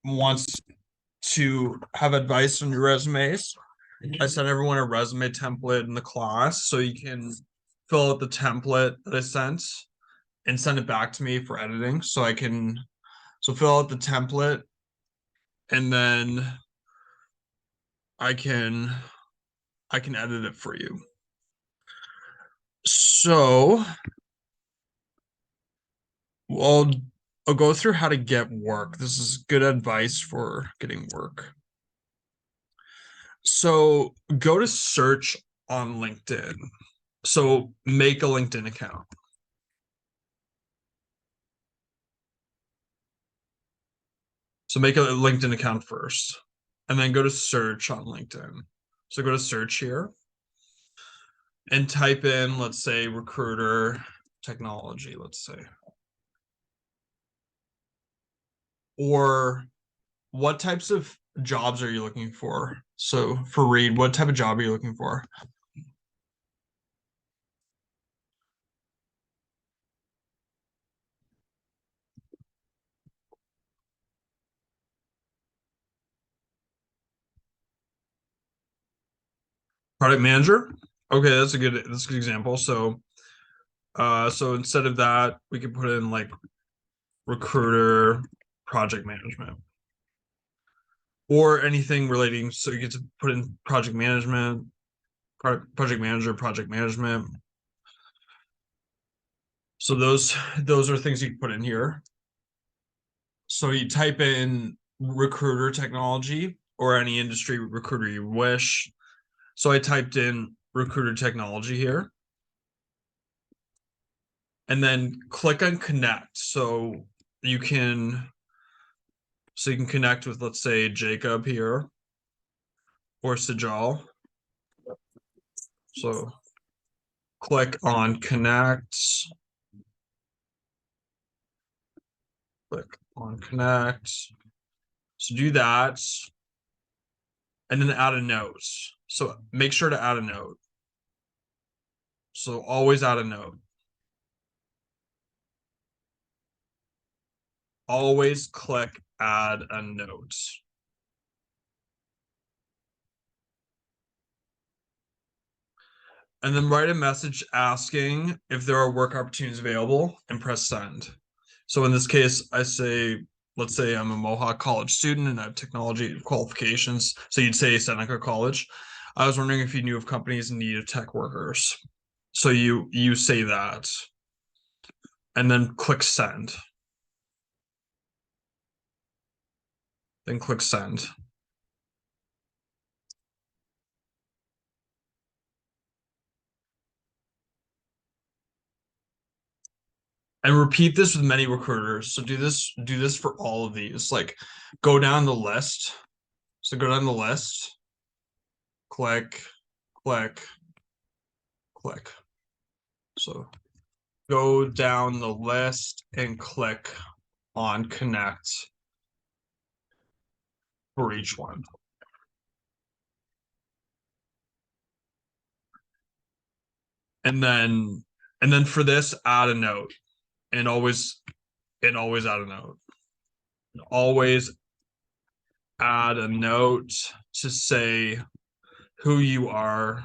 wants to have advice on your resumes, I sent everyone a resume template in the class so you can fill out the template that I sent and send it back to me for editing. So fill out the template and then I can I can edit it for you. So I'll I'll go through how to get work. This is good advice for getting work. So go to search on LinkedIn. So make a LinkedIn account. So make a LinkedIn account first and then go to search on LinkedIn. So go to search here and type in, let's say, recruiter technology, let's say. Or what types of jobs are you looking for? So for Reed, what type of job are you looking for? Product manager? Okay, that's a good example. So instead of that, we could put in like recruiter project management or anything relating. So you get to put in project management, project manager, project management. So those are things you can put in here. So you type in recruiter technology or any industry recruiter you wish. So I typed in recruiter technology here and then click on connect. You can you can connect with, let's say, Jacob here or Sajal. So click on connect, click on connect. So do that and then add a note. So make sure to add a note. So always add a note. Always click add a note. And then write a message asking if there are work opportunities available and press send. So in this case, I say, let's say I'm a Mohawk College student and I have technology qualifications. So you'd say Seneca College. I was wondering if you knew of companies in need of tech workers. So you say that and then click send. Then click send. And repeat this with many recruiters. So do this for all of these. Like go down the list. So go down the list, click, click, click. So go down the list and click on connect for each one. And then for this, add a note and always add a note. Always add a note to say who you are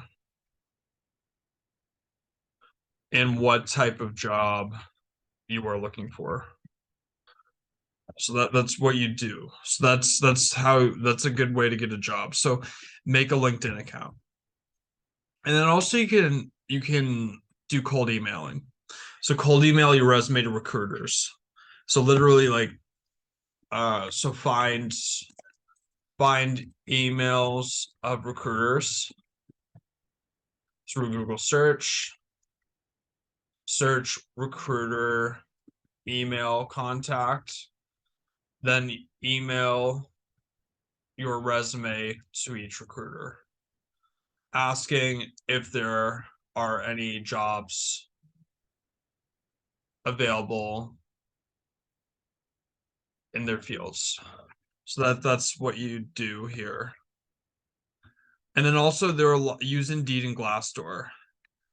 and what type of job you are looking for. So that's what you do. So that's a good way to get a job. So make a LinkedIn account. And then also you can do cold emailing. So cold email your resume to recruiters. So literally like so find emails of recruiters through Google search recruiter email contact, then email your resume to each recruiter asking if there are any jobs available in their fields. So that's what you do here. And then also there are use Indeed and Glassdoor.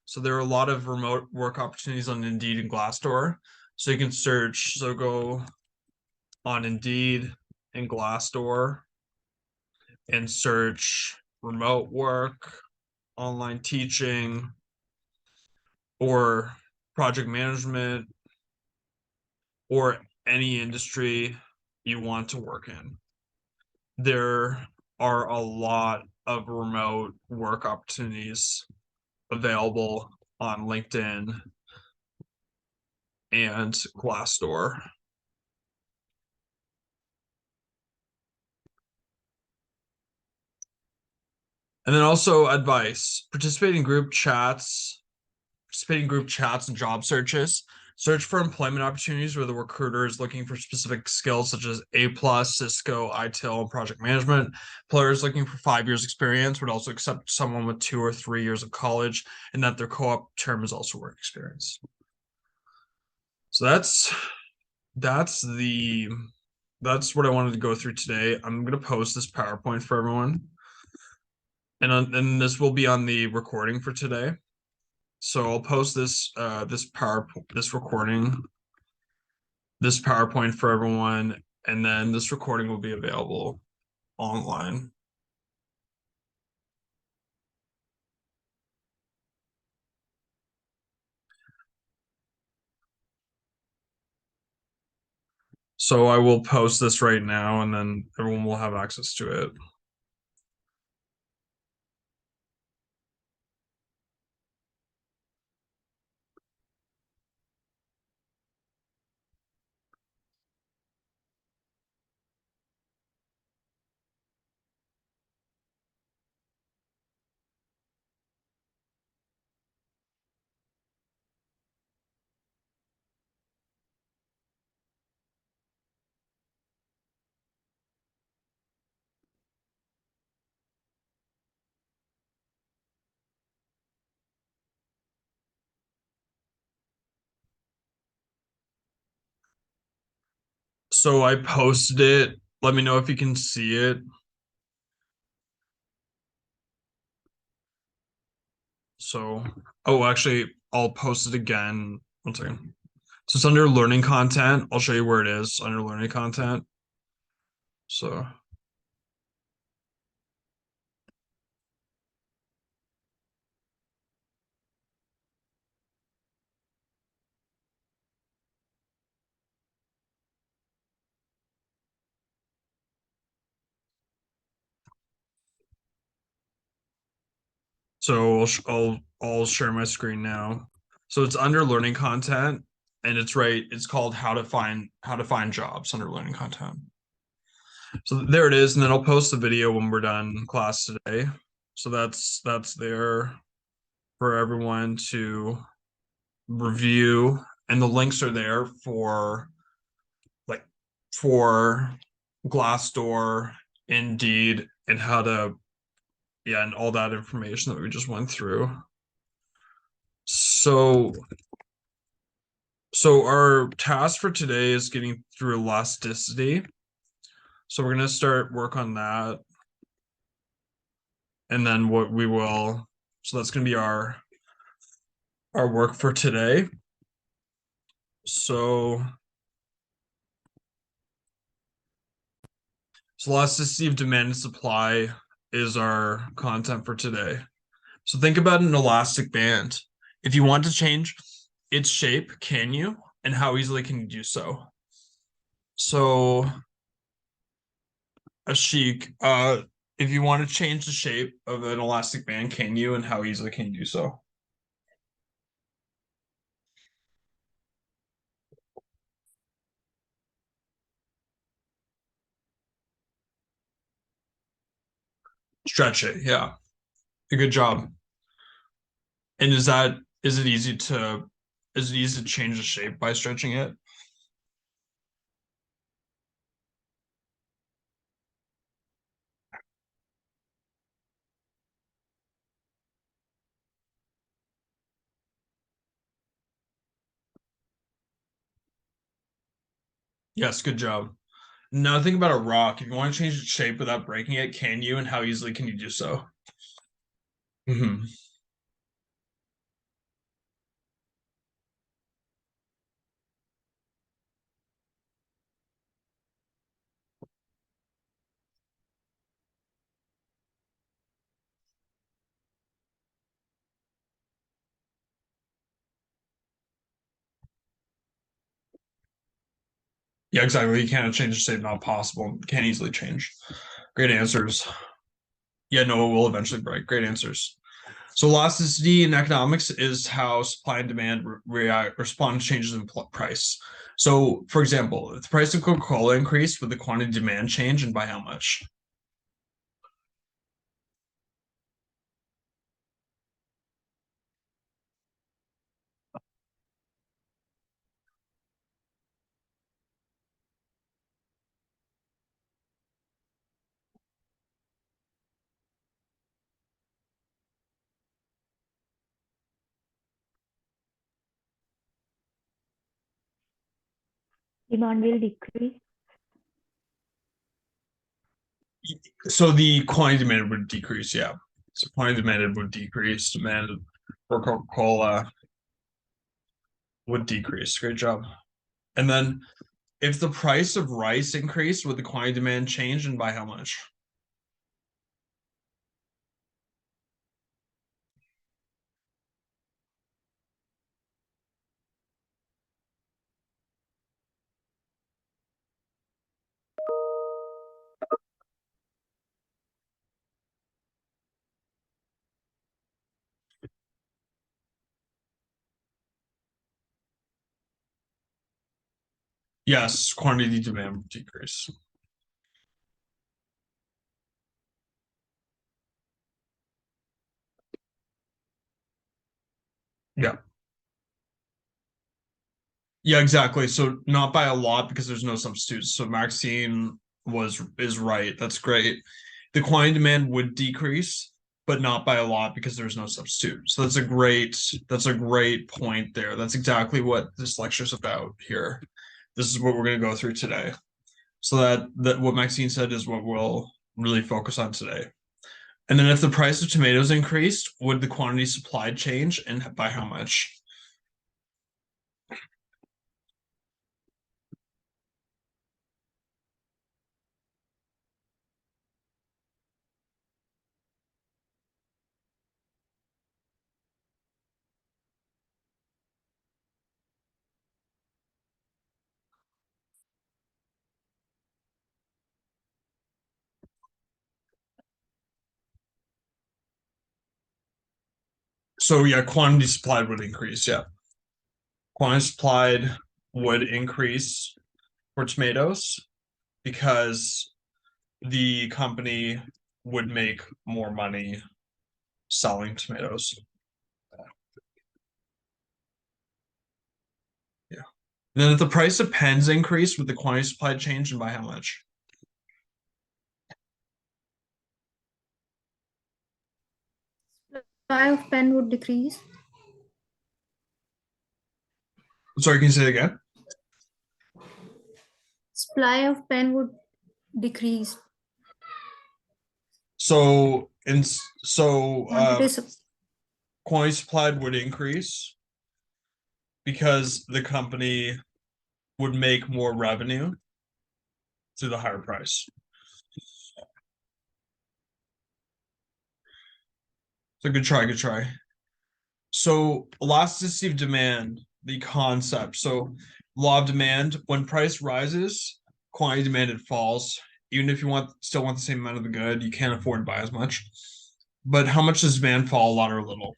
So there are a lot of remote work opportunities on Indeed and Glassdoor. So you can search. So go on Indeed in Glassdoor and search remote work, online teaching, or project management, or any industry you want to work in. There are a lot of remote work opportunities available on LinkedIn and Glassdoor. And then also advice, participate in group chats and job searches. Search for employment opportunities where the recruiter is looking for specific skills such as A plus, Cisco, ITIL, and project management. Employers looking for 5 years experience would also accept someone with 2 or 3 years of college, and that their co-op term is also work experience. So that's the that's what I wanted to go through today. I'm gonna post this PowerPoint for everyone, and this will be on the recording for today. So I'll post this PowerPoint for everyone, and then this recording will be available online. So I will post this right now, and then everyone will have access to it. So I posted it. Let me know if you can see it. So, oh, actually, I'll post it again. One second. So it's under learning content. I'll show you where it is under learning content. So, I'll share my screen now. So it's under learning content, and it's right. It's called how to find jobs under learning content. So there it is, and then I'll post the video when we're done class today. So that's there for everyone to review, and the links are there like for Glassdoor, Indeed, and how to yeah, and all that information that we just went through. So so our task for today is getting through elasticity. So we're gonna start work on that, and then what we will. So that's gonna be our work for today. So elasticity of demand and supply is our content for today. So think about an elastic band. If you want to change its shape, can you? And how easily can you do so? So Ashik, if you want to change the shape of an elastic band, can you? And how easily can you do so? Stretch it. Yeah. A good job. And is it easy to change the shape by stretching it? Yes, good job. Now think about a rock. If you want to change its shape without breaking it, can you? And how easily can you do so? Hmm. Yeah, exactly. You can't change the state, not possible. Can't easily change. Great answers. Yeah, no, it will eventually break. Great answers. So elasticity in economics is how supply and demand respond to changes in price. So, for example, if the price of Coca-Cola increased, would the quantity of demand change and by how much? Demand will decrease. So the quantity demanded would decrease, yeah. So quantity demanded would decrease, demand for Coca-Cola would decrease. Great job. And then if the price of rice increased, would the quantity demand change and by how much? Yes, quantity demand would decrease. Yeah. Yeah, exactly. So not by a lot because there's no substitutes. So Maxine was is right. That's great. The quantity demand would decrease, but not by a lot because there's no substitute. So that's a great point there. That's exactly what this lecture is about here. This is what we're going to go through today. So that what Maxine said is what we'll really focus on today. And then if the price of tomatoes increased, would the quantity supplied change and by how much? So yeah, quantity supplied would increase. Yeah. Quantity supplied would increase for tomatoes because the company would make more money selling tomatoes. Yeah. And then if the price of pens increased, would the quantity supplied change and by how much? Supply of pen would decrease. Sorry, can you say it again? Supply of pen would decrease. So in so Quantity quantity supplied would increase because the company would make more revenue through the higher price. So good try, good try. So elasticity of demand, the concept. So law of demand, when price rises, quantity demanded falls. Even if you still want the same amount of the good, you can't afford to buy as much. But how much does demand fall, a lot or little?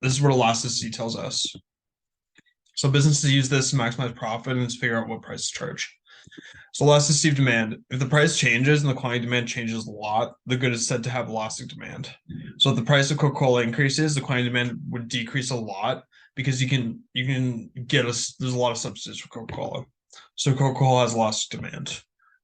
This is what elasticity tells us. So businesses use this to maximize profit and to figure out what price to charge. So elasticity of demand. If the price changes and the quantity demand changes a lot, the good is said to have elastic demand. So if the price of Coca-Cola increases, the quantity demand would decrease a lot because you can get there's a lot of substitutes for Coca-Cola. So Coca-Cola has elastic demand.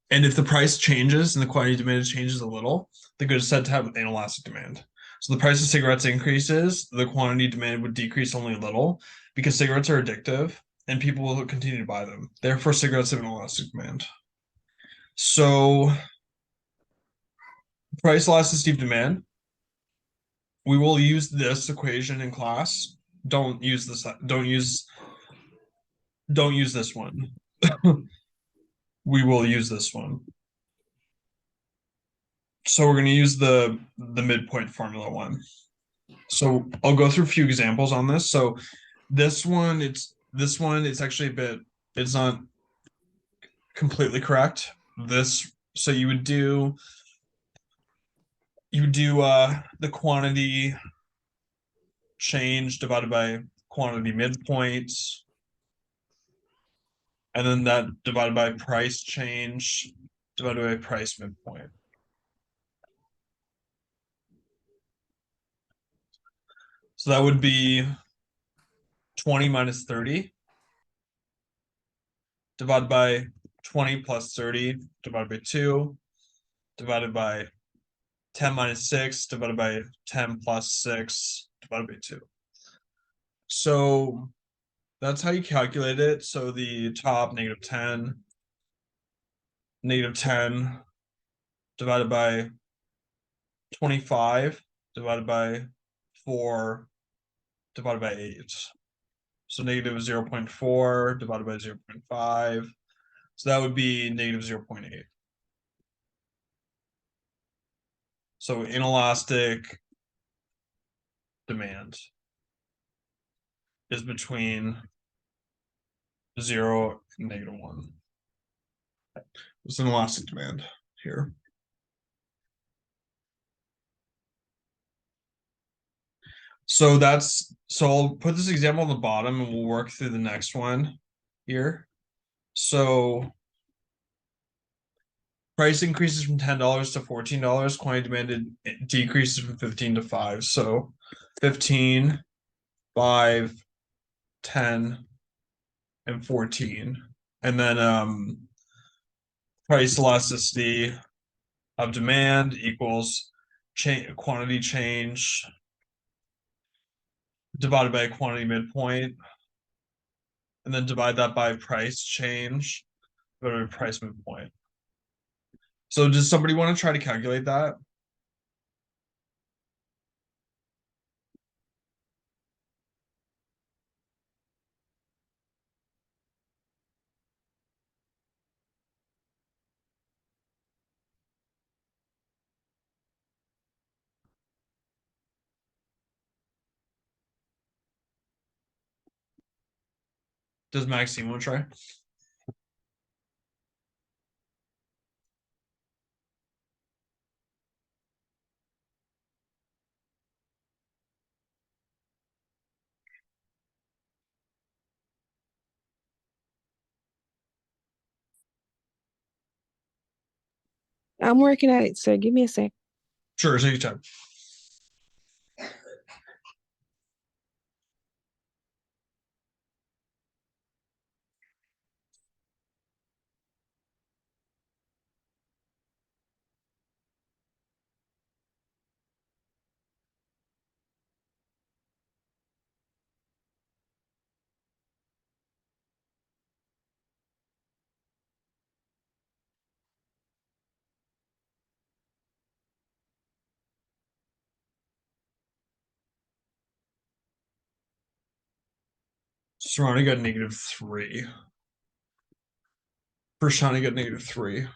And if the price changes and the quantity demand changes a little, the good is said to have inelastic demand. So the price of cigarettes increases, the quantity demand would decrease only a little because cigarettes are addictive and people will continue to buy them. Therefore, cigarettes have an elastic demand. So price elasticity of demand. We will use this equation in class. Don't use this. Don't use this one. We will use this one. So we're going to use the midpoint formula one. So I'll go through a few examples on this. So this one, it's actually a bit. It's not. completely correct. So you would do the quantity change divided by quantity midpoints, and then that divided by price change divided by price midpoint. So that would be 20 minus 30 divided by 20 plus 30 divided by 2 divided by 10 minus 6 divided by 10 plus 6 divided by 2. So that's how you calculate it. So the top -10 divided by 25 divided by 4 divided by 8. So negative 0.4 divided by 0.5. So that would be negative 0.8. So inelastic demand is between 0 and -1. It's an elastic demand here. So I'll put this example on the bottom and we'll work through the next one here. So price increases from $10 to $14. Quantity demanded decreases from 15 to 5. So 15, 5, 10, and 14. And then price elasticity of demand equals quantity change divided by a quantity midpoint, and then divide that by price change divided by price midpoint. So does somebody want to try to calculate that? Does Maxine want to try? I'm working at it, sir. Give me a sec. Sure, take your time. Surrounding got -3. First Shawnee got -3.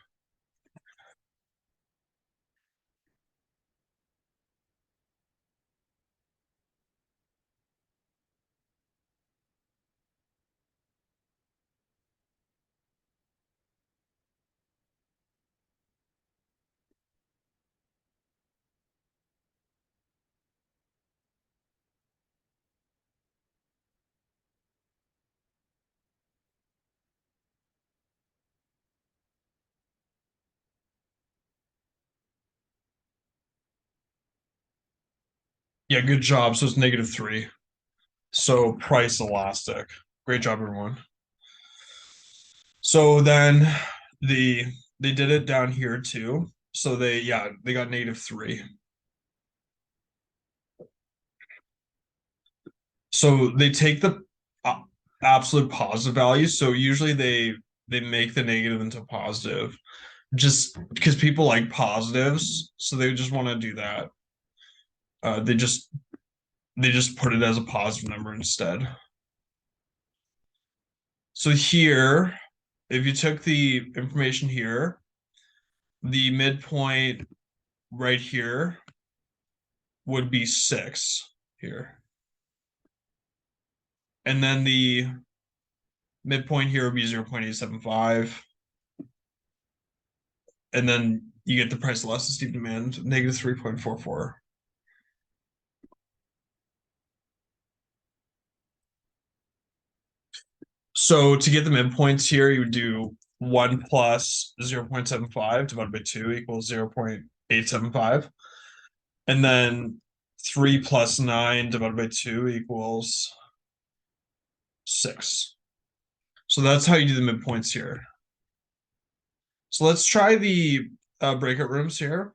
Yeah, good job. So it's -3. So price elastic. Great job, everyone. So then they did it down here too. So they got -3. So they take the absolute positive value. So usually they make the negative into positive, just because people like positives, so they just want to do that. They just put it as a positive number instead. So here, if you took the information here, the midpoint right here would be 6 here. And then the midpoint here would be 0.875. and then you get the price elasticity demand, negative 3.44. So to get the midpoints here, you would do 1 plus 0.75 divided by 2 equals 0.875. And then 3 plus 9 divided by 2 equals 6. So that's how you do the midpoints here. So let's try the breakout rooms here.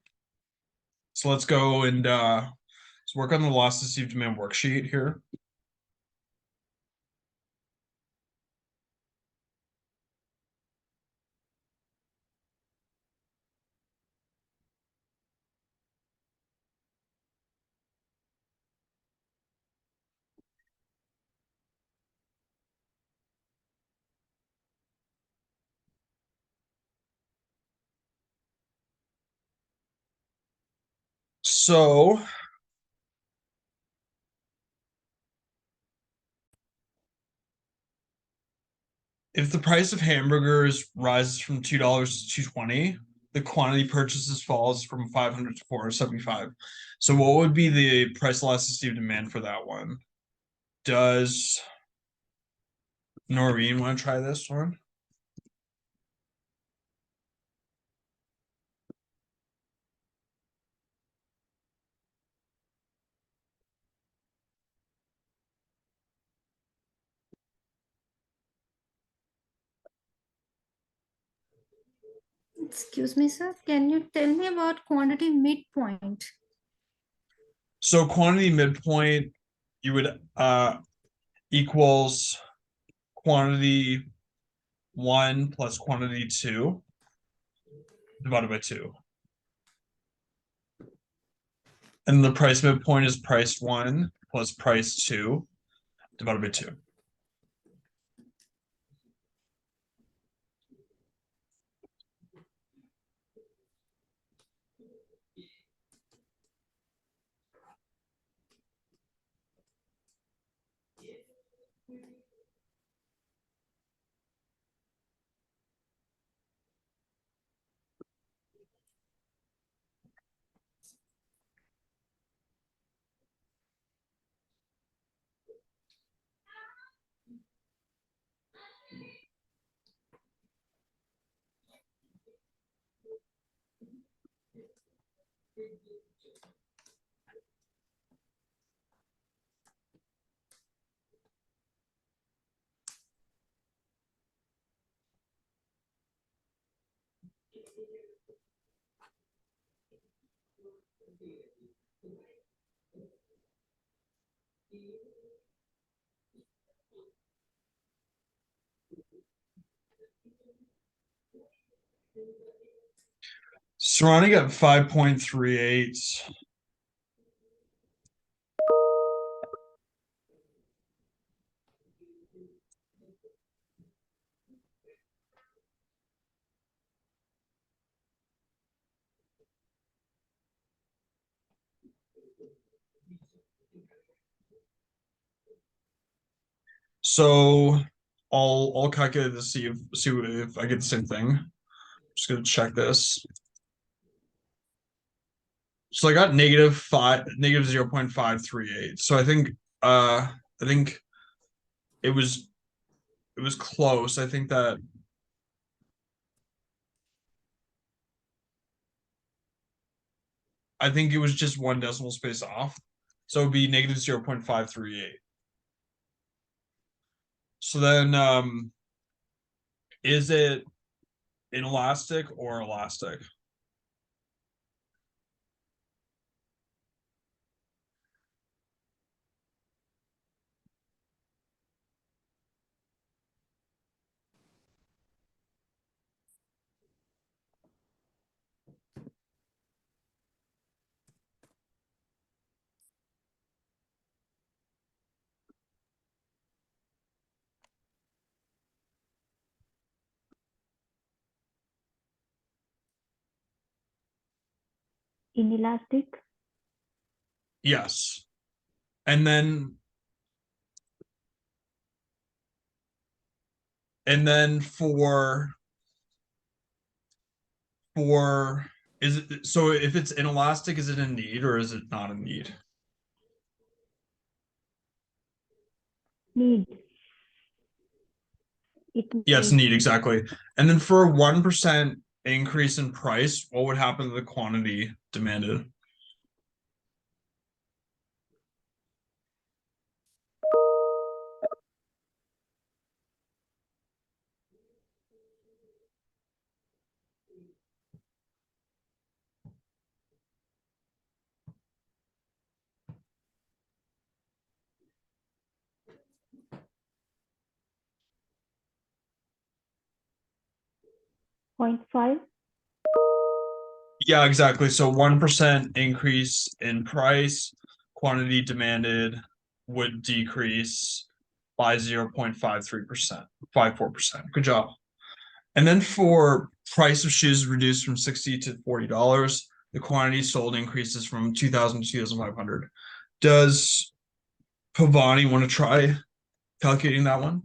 So let's go and let's work on the elasticity of demand worksheet here. So if the price of hamburgers rises from $2 to $2.20, the quantity purchases falls from 500 to 475. So what would be the price elasticity of demand for that one? Does Noreen want to try this one? Excuse me, sir. Can you tell me about quantity midpoint? So quantity midpoint, you would equals quantity 1 plus quantity 2 divided by 2. And the price midpoint is price 1 plus price 2 divided by 2. Serrani got 5.38. So I'll calculate to see if I get the same thing. Just gonna check this. So I got negative 0.538. So I think it was close. I think that it was just one decimal space off. So it'd be negative 0.538. So then is it inelastic or elastic? Inelastic. Yes. And then for for is it so if it's inelastic, is it a need or is it not a need? Need. It Yeah, it's needs. need exactly. And then for a 1% increase in price, what would happen to the quantity demanded? Point 0.5. Yeah, exactly. So 1% increase in price, quantity demanded would decrease by 0.53%, 54%. Good job. And then for price of shoes reduced from 60 to $40, the quantity sold increases from 2,000 to 2,500. Does Pavani want to try calculating that one?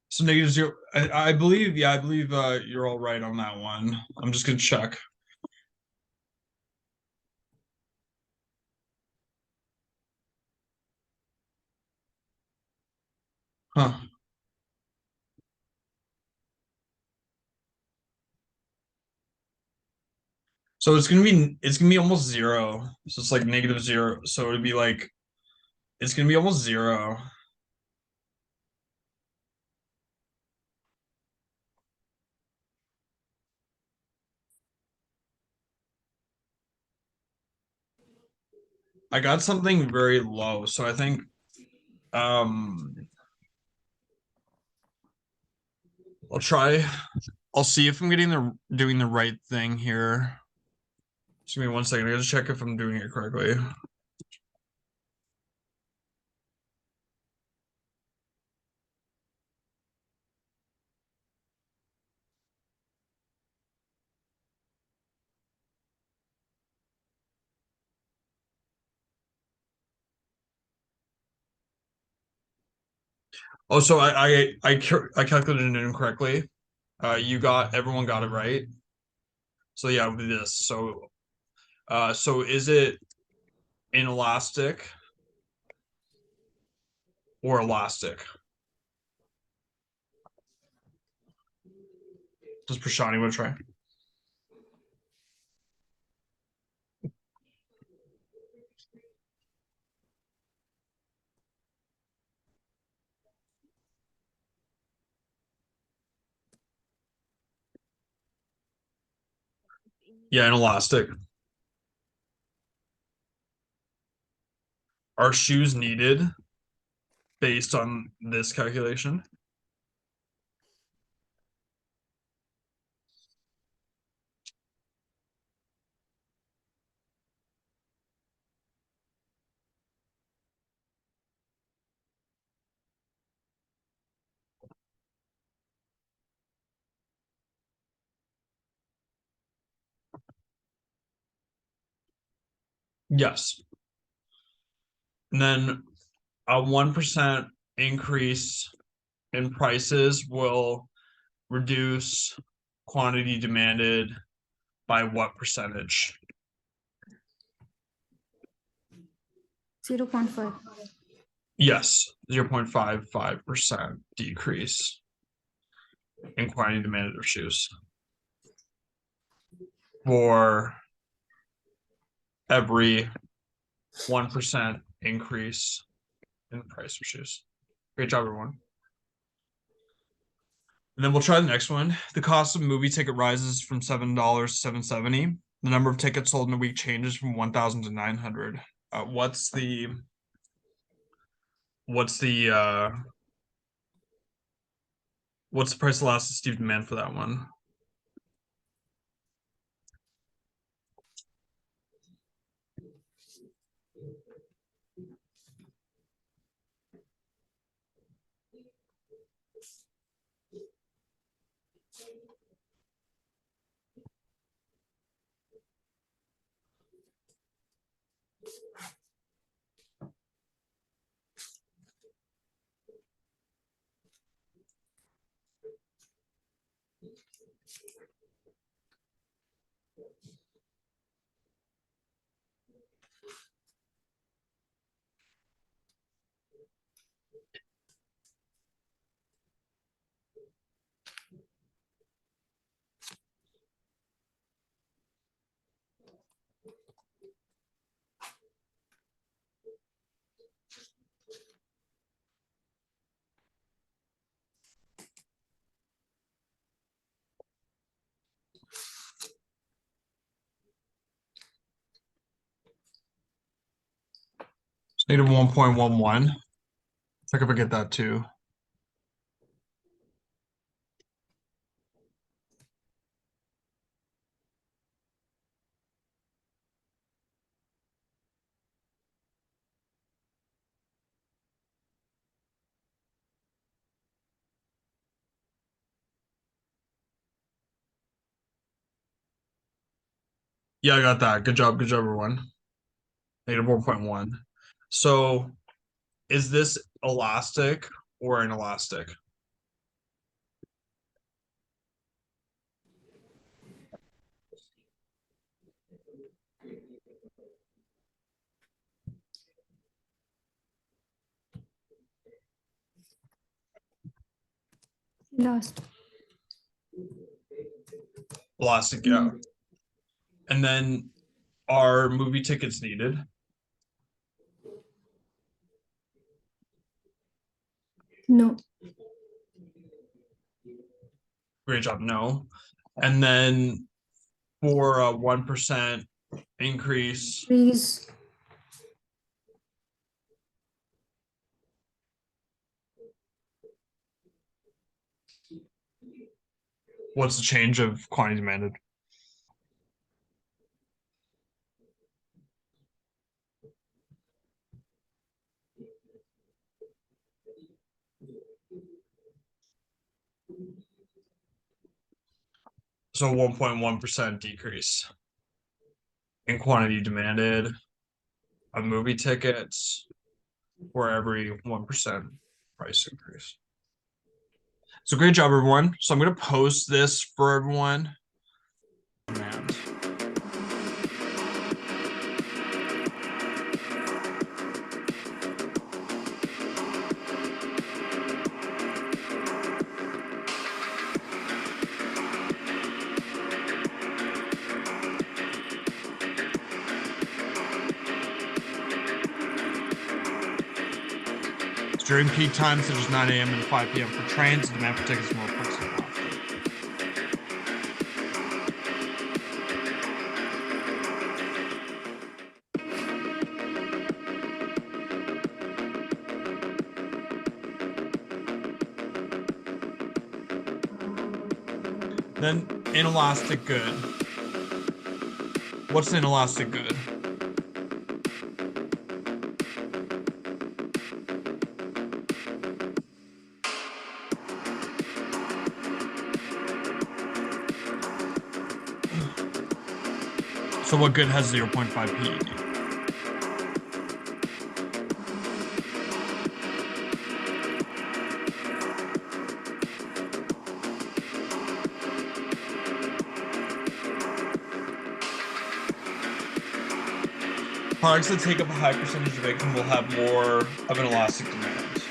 So negative zero. I believe, yeah, I believe you're all right on that one. I'm just gonna check. Huh. So it's gonna be almost zero. So it's like negative zero. So it'd be like it's gonna be almost zero. I got something very low, so I think um I'll try. I'll see if I'm getting doing the right thing here. Just give me 1 second. I gotta check if I'm doing it correctly. Oh, so I calculated it incorrectly. Everyone got it right. So yeah, with this. So is it inelastic or elastic? Does Prashani want to try? Yeah, inelastic. Are shoes needed based on this calculation? Yes. And then a 1% increase in prices will reduce quantity demanded by what percentage? 0.5. Yes, 0.55% decrease in quantity demanded of shoes for every 1% increase in the price of shoes. Great job, everyone. And then we'll try the next one. The cost of a movie ticket rises from $7 to $7.70. The number of tickets sold in a week changes from 1,000 to 900. What's the price elasticity of demand for that one? It's negative 1.11. Check if I get that too. Yeah, I got that. Good job, everyone. Negative 1.1. So is this elastic or inelastic? Last. Elastic, yeah. And then are movie tickets needed? No. Great job, no. And then for a 1% increase, Please. what's the change of quantity demanded? So 1.1% decrease in quantity demanded of movie tickets for every 1% price increase. So great job, everyone. So I'm going to post this for everyone. Demand. During peak times such as 9 a.m. and 5 p.m. for trains, the demand for tickets is more flexible. Then inelastic good. What's the inelastic good? So what good has 0.5 PED? products that take up a high percentage of income will have more of an elastic demand.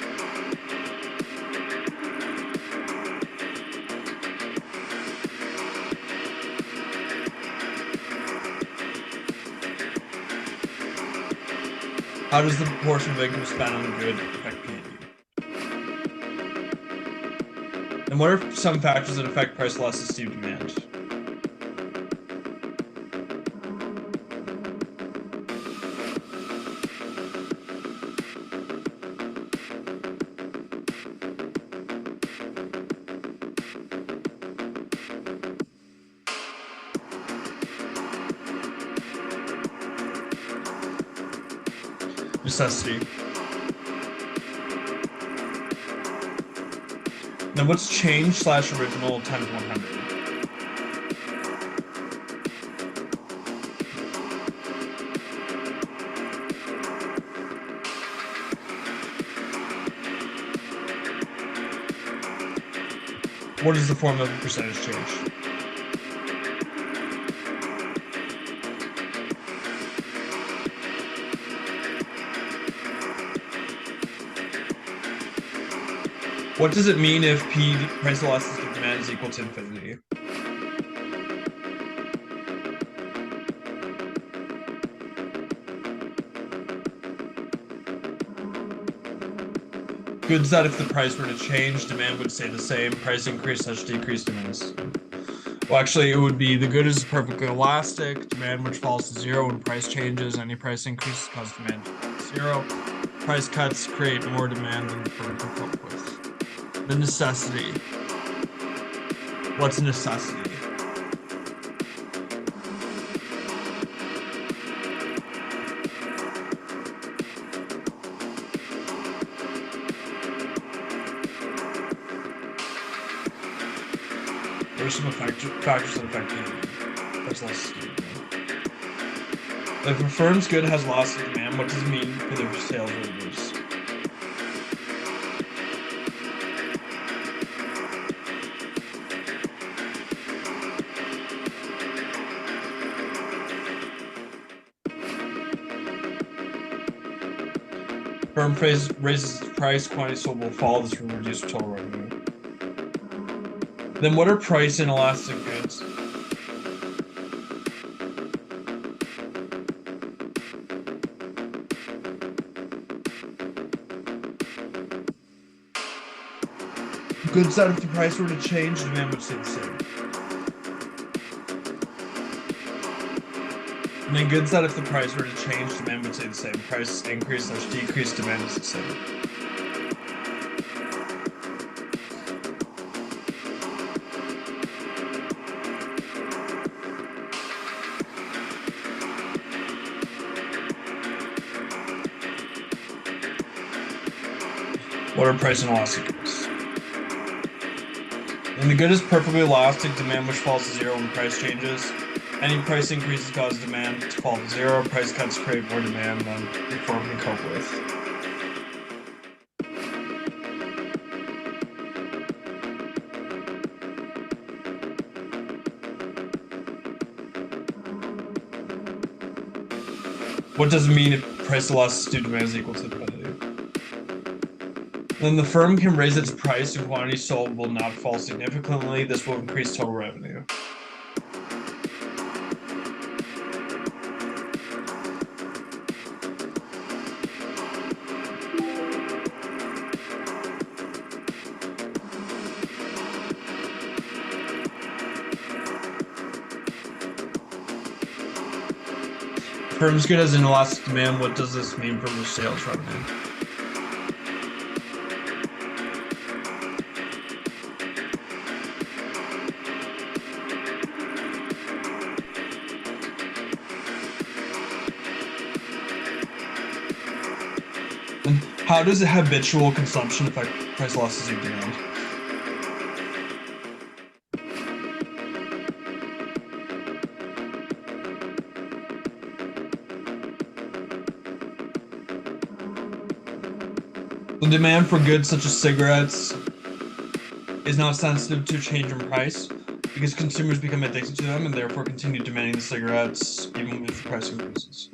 How does the proportion of income spent on a good affect P&E? And what are some factors that affect price elasticity of demand? Necessity. Now what's change / original times 100? What is the form of percentage change? What does it mean if P price elasticity of demand is equal to infinity? Goods that if the price were to change, demand would stay the same. Price increase / decrease, demand. Well, actually, it would be the good is perfectly elastic. Demand which falls to zero when price changes. Any price increases cause demand to fall to zero. Price cuts create more demand than the firm can cope with. The necessity. What's necessity? What are some factors that affect price elasticity? If a firm's good has elastic demand, what does it mean for their sales revenues? Firm raises its price, quantity sold will fall. This will reduce total revenue. Then what are price inelastic goods? Goods that if the price were to change, demand would stay the same. And then goods that if the price were to change, demand would stay the same. Price increase / decrease, demand is the same. What are price inelastic goods? And the good is perfectly elastic, demand which falls to zero when price changes. Any price increases cause demand to fall to zero. Price cuts create more demand than the firm can cope with. What does it mean if price elasticity of demand is equal to infinity? Then the firm can raise its price and quantity sold will not fall significantly. This will increase total revenue. Firm's good as an elastic demand. What does this mean for the sales revenue? And how does habitual consumption affect price elasticity of demand? The demand for goods such as cigarettes is not sensitive to change in price because consumers become addicted to them and therefore continue demanding the cigarettes even if the price increases.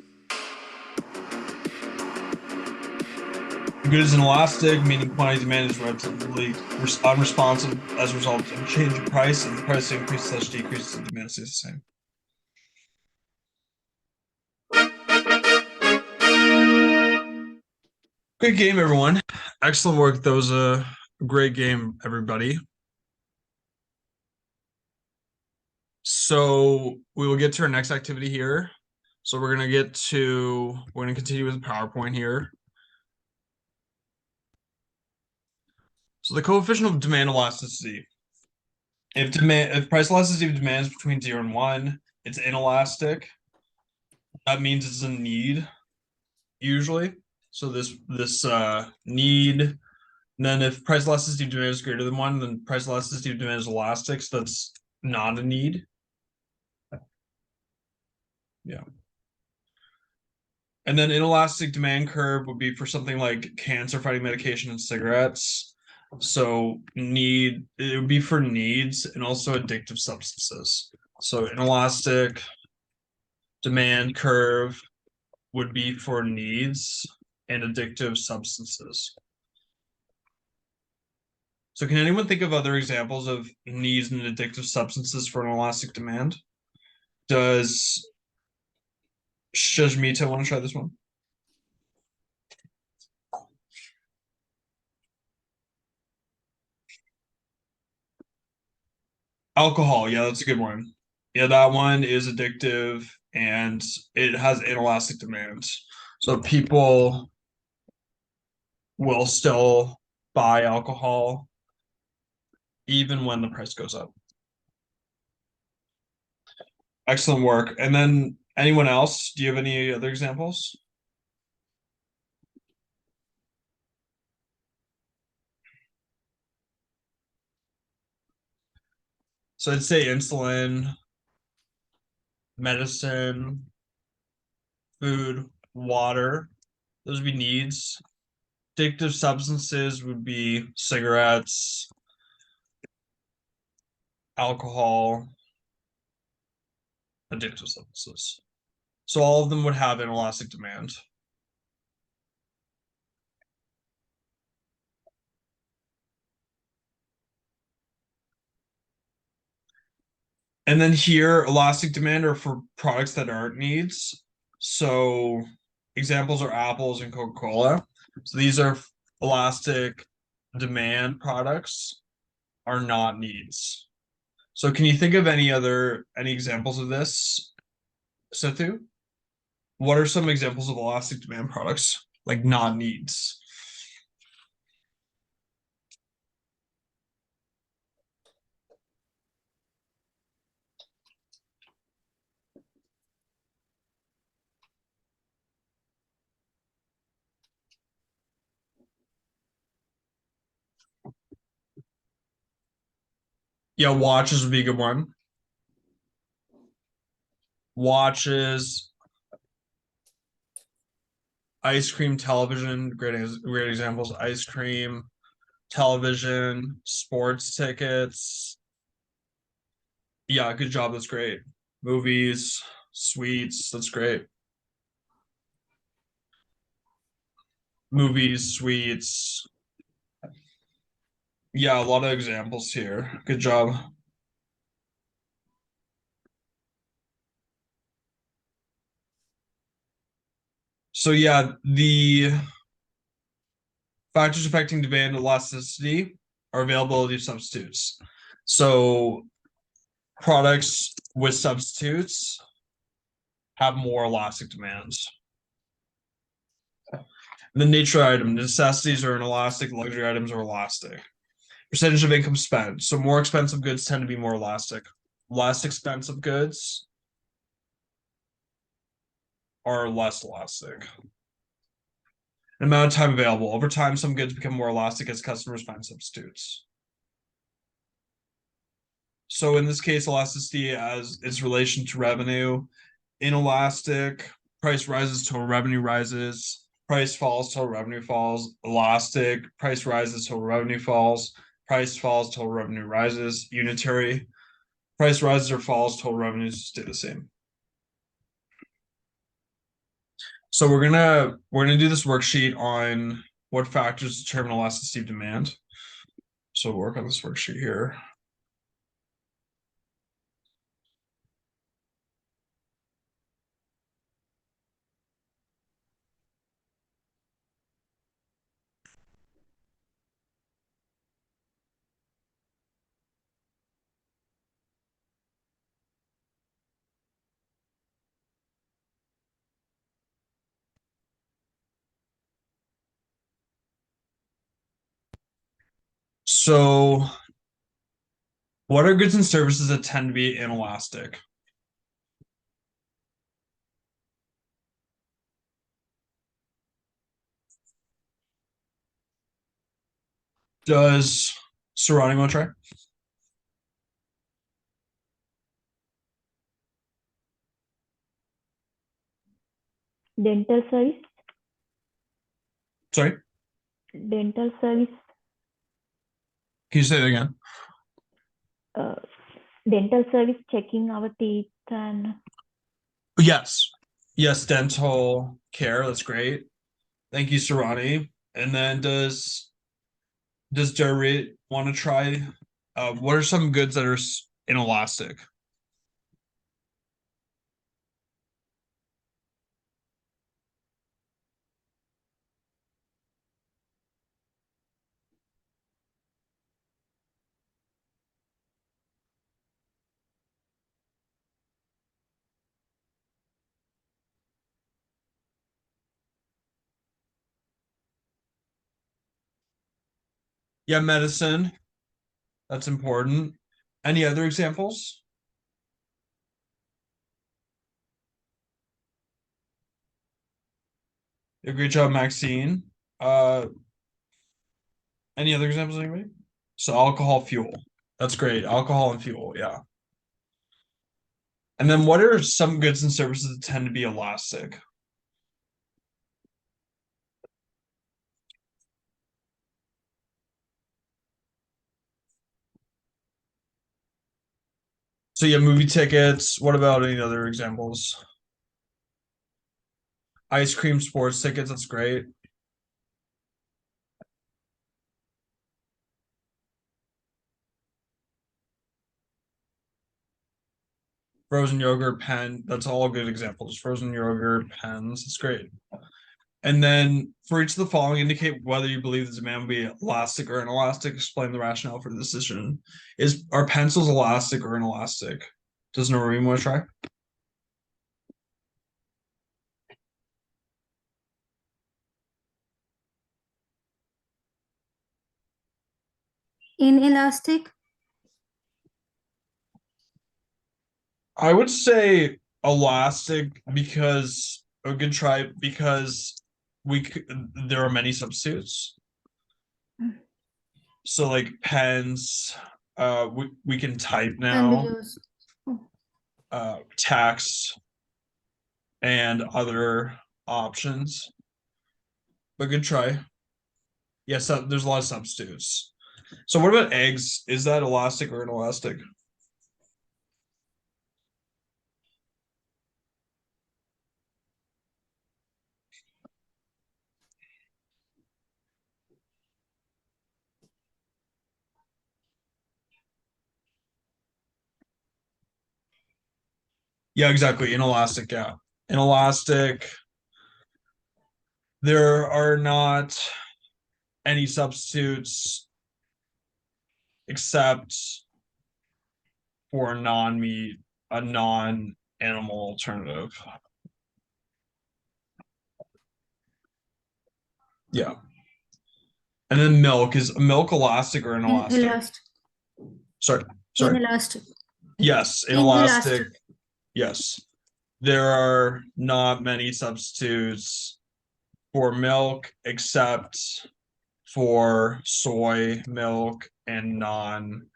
Good is inelastic, meaning quantity demand is relatively unresponsive as a result of change in price, and the price increase such decreases in demand stays the same. Good game, everyone. Excellent work. That was a great game, everybody. So we will get to our next activity here. So we're gonna continue with the PowerPoint here. So the coefficient of demand elasticity. If price elasticity of demand is between 0 and 1, it's inelastic. That means it's a need, usually. So this need, and then if price elasticity of demand is greater than 1, then price elasticity of demand is elastic, so that's not a need. Yeah. And then inelastic demand curve would be for something like cancer fighting medication and cigarettes. So it would be for needs and also addictive substances. So inelastic demand curve would be for needs and addictive substances. So can anyone think of other examples of needs and addictive substances for an elastic demand? Does Shajmita want to try this one? Alcohol, yeah, that's a good one. Yeah, that one is addictive and it has inelastic demand. So people will still buy alcohol even when the price goes up. Excellent work. And then anyone else? Do you have any other examples? So I'd say insulin, medicine, food, water. Those would be needs. Addictive substances would be cigarettes, alcohol, addictive substances. So all of them would have inelastic demand. And then here, elastic demand are for products that aren't needs. So examples are apples and Coca-Cola. So these are elastic demand products, are not needs. So can you think of any examples of this, Sethu? What are some examples of elastic demand products, like not needs? Yeah, watches would be a good one. Watches, ice cream, television, great examples. Ice cream, television, sports tickets. Yeah, good job. That's great. Movies, sweets. That's great. Movies, sweets. Yeah, a lot of examples here. Good job. So yeah, the factors affecting demand elasticity are availability of substitutes. So products with substitutes have more elastic demands. The nature item, necessities are inelastic, luxury items are elastic. Percentage of income spent. So more expensive goods tend to be more elastic. Less expensive goods are less elastic. Amount of time available. Over time, some goods become more elastic as customers find substitutes. So in this case, elasticity as its relation to revenue, inelastic, price rises till revenue rises, price falls till revenue falls, elastic, price rises till revenue falls, price falls till revenue rises, unitary, price rises or falls till revenues stay the same. So we're gonna do this worksheet on What factors determine elasticity of demand? So we'll work on this worksheet here. So what are goods and services that tend to be inelastic? Does Sarani want to try? Dental service, Sorry, dental service, can you say that again? uh, dental service, checking our teeth and Yes. Yes, dental care. That's great. Thank you, Sarani. And then does Jared want to try? What are some goods that are inelastic? Yeah, medicine. That's important. Any other examples? Yeah, great job, Maxine. Any other examples, anybody? So alcohol, fuel. That's great. Alcohol and fuel, yeah. And then what are some goods and services that tend to be elastic? So yeah, movie tickets. What about any other examples? Ice cream, sports tickets. That's great. Frozen yogurt, pen. That's all good examples. Frozen yogurt, pens. That's great. And then for each of the following, indicate whether you believe the demand will be elastic or inelastic. Explain the rationale for the decision. Are pencils elastic or inelastic? Does Noreen want to try? Inelastic. I would say elastic because a good try because there are many substitutes. So like pens, we can type Can be now, used. Oh, text and other options. But good try. Yes, there's a lot of substitutes. So what about eggs? Is that elastic or inelastic? Yeah, exactly. Inelastic, yeah. Inelastic. There are not any substitutes except for non-meat, a non-animal alternative. Yeah. And then milk. Is milk elastic or inelastic? Inelastic. Sorry. Inelastic. Yes, Inelastic. inelastic. Yes. There are not many substitutes for milk except for soy milk and non-dairy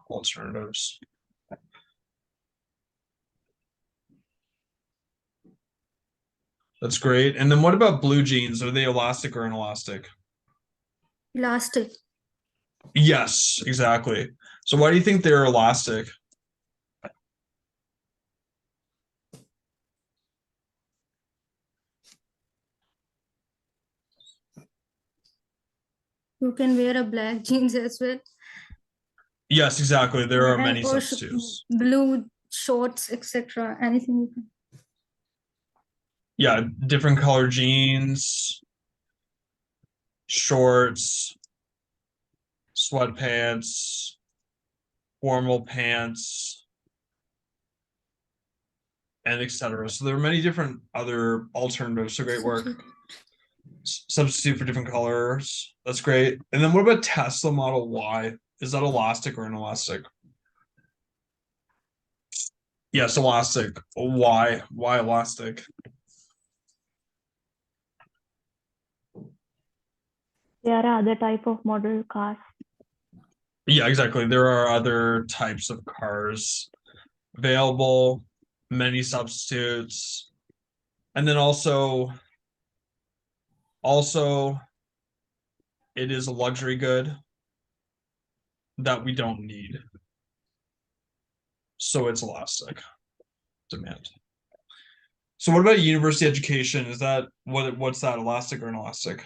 alternatives. That's great. And then what about blue jeans? Are they elastic or inelastic? Elastic. Yes, exactly. So why do you think they're elastic? You can wear a black jeans as well. Yes, exactly. There are And many or substitutes. blue shorts, etc. Anything you can. Yeah, different color jeans, shorts, sweatpants, formal pants, and etc. So there are many different other alternatives. So great work. Substitute for different colors. That's great. And then what about Tesla Model Y? Is that elastic or inelastic? Yes, elastic. Why? Why elastic? There are other type of model cars. Yeah, exactly. There are other types of cars available, many substitutes. And then also it is a luxury good that we don't need. So it's elastic demand. So what about university education? Is that what's that, elastic or inelastic?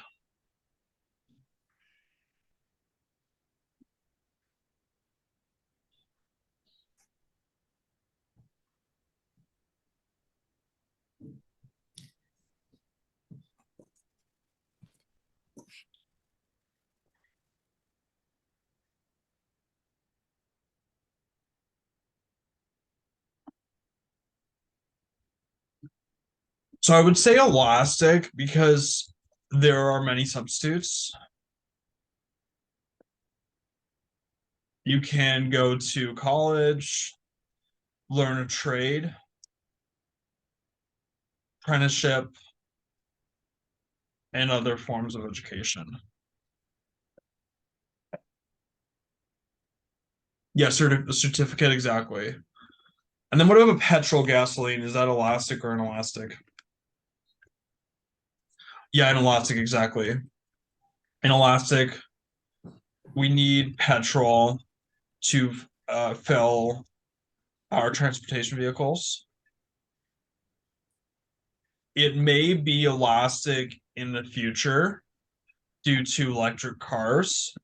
So I would say elastic because there are many substitutes. You can go to college, learn a trade, apprenticeship, and other forms of education. Yeah, certificate, exactly. And then what about petrol gasoline? Is that elastic or inelastic? Yeah, inelastic, exactly. Inelastic, we need petrol to fill our transportation vehicles. It may be elastic in the future due to electric cars,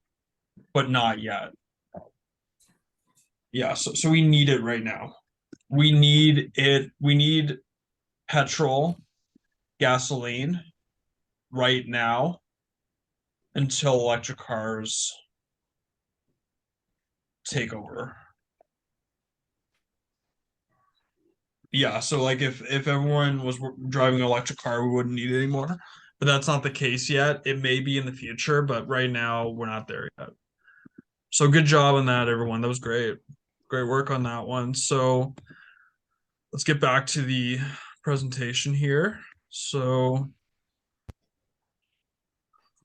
but not yet. Yeah, so we need it right now. We need it. We need petrol, gasoline right now until electric cars take over. Yeah, so like if everyone was driving an electric car, we wouldn't need it anymore. But that's not the case yet. It may be in the future, but right now we're not there yet. So good job on that, everyone. That was great. Great work on that one. So let's get back to the presentation here. So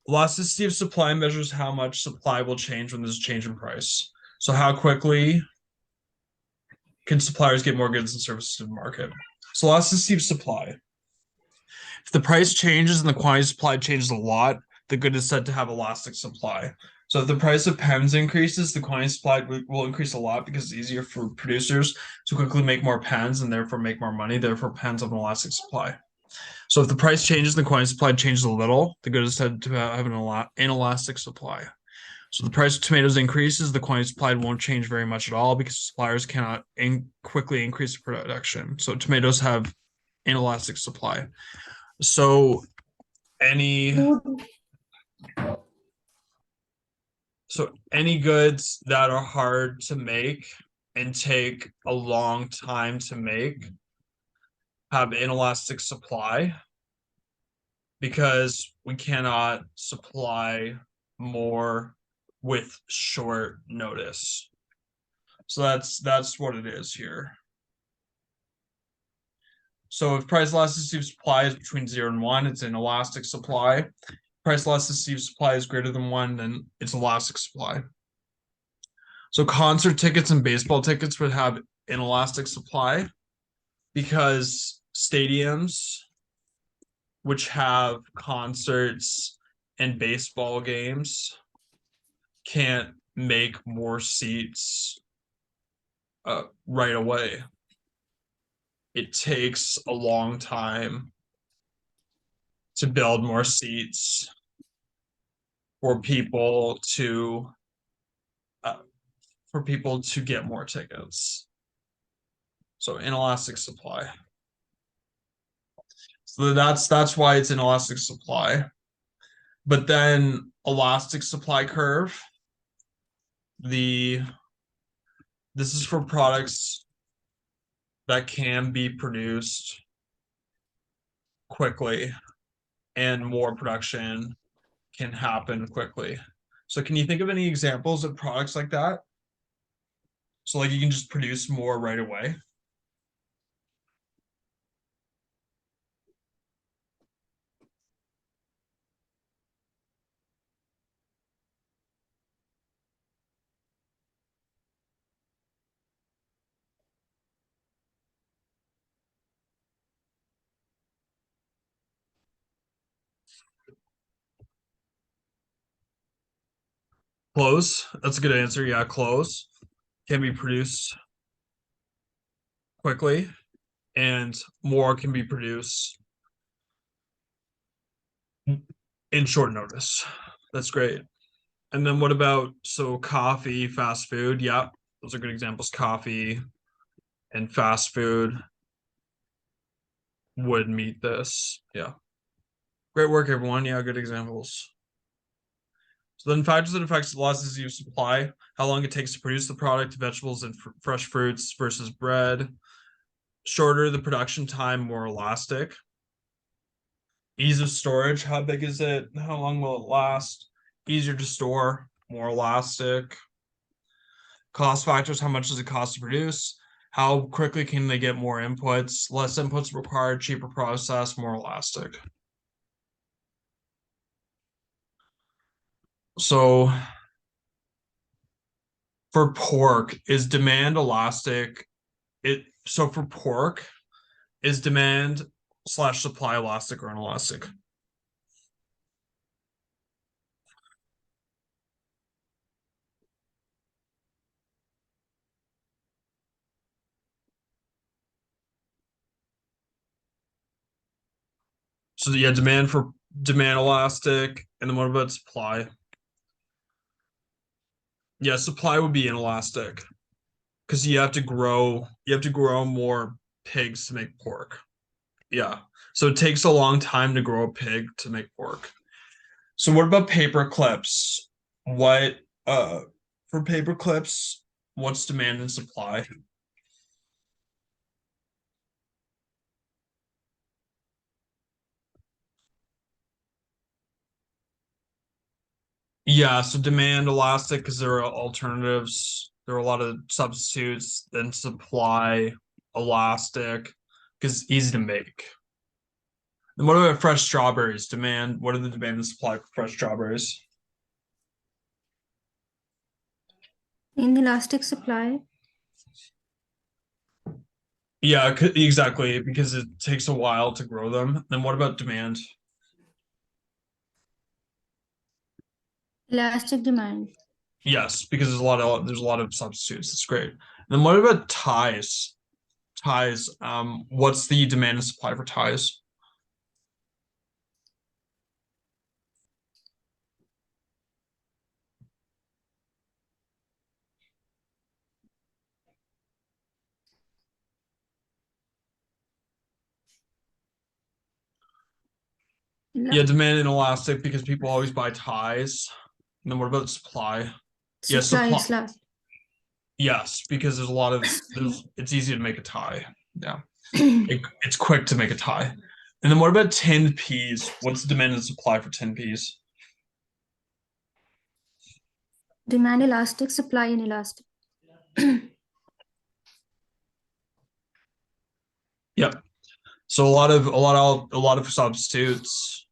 elasticity of supply measures how much supply will change when there's a change in price. So how quickly can suppliers get more goods and services to the market? So elasticity of supply. If the price changes and the quantity supplied changes a lot, the good is said to have elastic supply. So if the price of pens increases, the quantity supplied will increase a lot because it's easier for producers to quickly make more pens and therefore make more money. Therefore, pens have an elastic supply. So if the price changes and the quantity supplied changes a little, the good is said to have an inelastic supply. So the price of tomatoes increases, the quantity supplied won't change very much at all because suppliers cannot quickly increase production. So tomatoes have inelastic supply. So any goods that are hard to make and take a long time to make have inelastic supply because we cannot supply more with short notice. So that's what it is here. So if price elasticity of supply is between 0 and 1, it's an elastic supply. Price elasticity of supply is greater than 1, then it's elastic supply. So concert tickets and baseball tickets would have an elastic supply because stadiums which have concerts and baseball games can't make more seats right away. It takes a long time to build more seats for people to get more tickets. So inelastic supply. So that's why it's an elastic supply. But then elastic supply curve, this is for products that can be produced quickly and more production can happen quickly. So can you think of any examples of products like that? So like you can just produce more right away. Clothes, that's a good answer. Yeah, clothes can be produced quickly and more can be produced in short notice. That's great. And then what about, so coffee, fast food? Yeah, those are good examples. Coffee and fast food would meet this. Yeah. Great work, everyone. Yeah, good examples. So then factors that affects elasticity of supply, how long it takes to produce the product, vegetables and fresh fruits versus bread. Shorter the production time, more elastic. Ease of storage, how big is it? How long will it last? Easier to store, more elastic. Cost factors, how much does it cost to produce? How quickly can they get more inputs? Less inputs required, cheaper process, more elastic. So for pork, is demand elastic? So for pork, is demand / supply elastic or inelastic? So yeah, demand elastic, and then what about supply? Yeah, supply would be inelastic because you have to grow more pigs to make pork. Yeah. So it takes a long time to grow a pig to make pork. So what about paper clips? What for paper clips, what's demand and supply? Yeah, so demand elastic because there are alternatives. There are a lot of substitutes. Then supply elastic because easy to make. And what about fresh strawberries? Demand, what are the demand and supply for fresh strawberries? Inelastic supply. Yeah, exactly, because it takes a while to grow them. Then what about demand? Elastic demand. Yes, because there's a lot of substitutes. That's great. Then what about ties? Ties, what's the demand and supply for ties? Yeah, demand and elastic because people always buy ties. And then what about supply? Yeah, Supply supply. is last. Yes, because it's easy to make a tie. Yeah. It's quick to make a tie. And then what about tinned peas? What's the demand and supply for tinned peas? Demand elastic, supply inelastic. Yep. So a lot of substitutes